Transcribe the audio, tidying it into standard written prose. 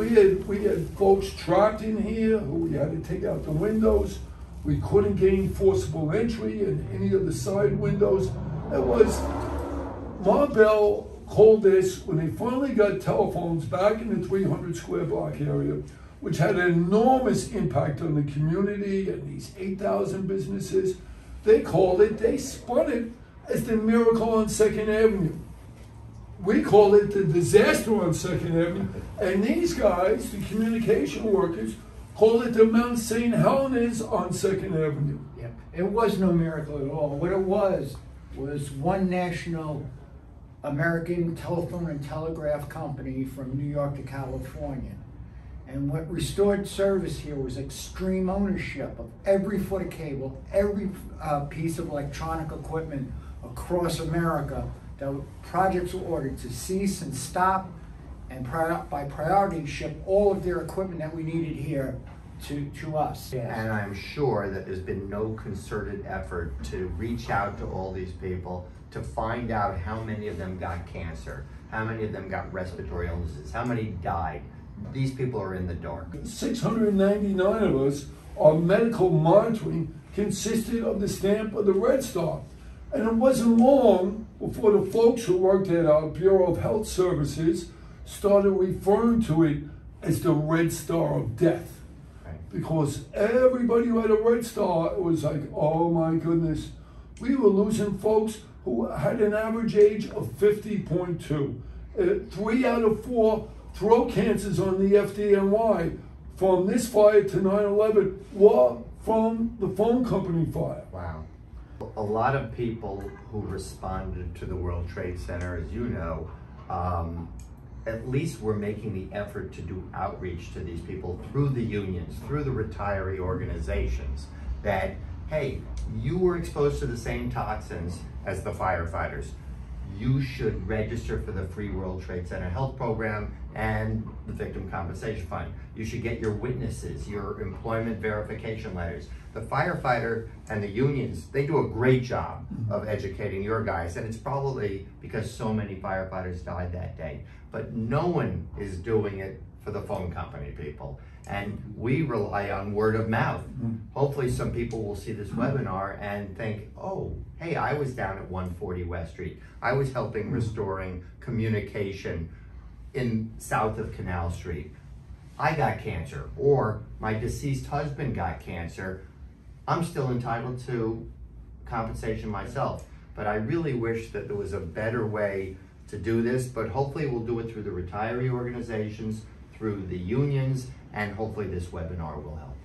We had folks trapped in here who we had to take out the windows. We couldn't gain forcible entry in any of the side windows. It was, Bell called this, when they finally got telephones back in the 300 square block area, which had an enormous impact on the community and these 8,000 businesses, they spun it as the miracle on 2nd Avenue. We call it the disaster on 2nd Avenue, and these guys, the communication workers, call it the Mount St. Helens on 2nd Avenue. Yeah, it was no miracle at all. What it was one national American telephone and telegraph company from New York to California. And what restored service here was extreme ownership of every foot of cable, every piece of electronic equipment across America. The projects were ordered to cease and stop, and by priority ship all of their equipment that we needed here to us. And I'm sure that there's been no concerted effort to reach out to all these people to find out how many of them got cancer, how many of them got respiratory illnesses, how many died. These people are in the dark. 699 of us, our medical monitoring consisted of the stamp of the Red Star. And it wasn't long before the folks who worked at our Bureau of Health Services started referring to it as the Red Star of Death. Right. Because everybody who had a Red Star, it was like, oh my goodness. We were losing folks who had an average age of 50.2. 3 out of 4 throat cancers on the FDNY from this fire to 9/11 were from the phone company fire. Wow. A lot of people who responded to the World Trade Center, as you know, at least were making the effort to do outreach to these people through the unions, through the retiree organizations, that, hey, you were exposed to the same toxins as the firefighters. You should register for the free World Trade Center health program and the Victim Compensation Fund. You should get your witnesses, your employment verification letters. The firefighter and the unions, they do a great job of educating your guys, and it's probably because so many firefighters died that day. But no one is doing it for the phone company people. And we rely on word of mouth. Hopefully some people will see this webinar and think, oh, hey, I was down at 140 West Street. I was helping restoring communication in south of Canal Street. I got cancer, or my deceased husband got cancer. I'm still entitled to compensation myself. But I really wish that there was a better way to do this, but hopefully we'll do it through the retiree organizations, through the unions, and hopefully this webinar will help.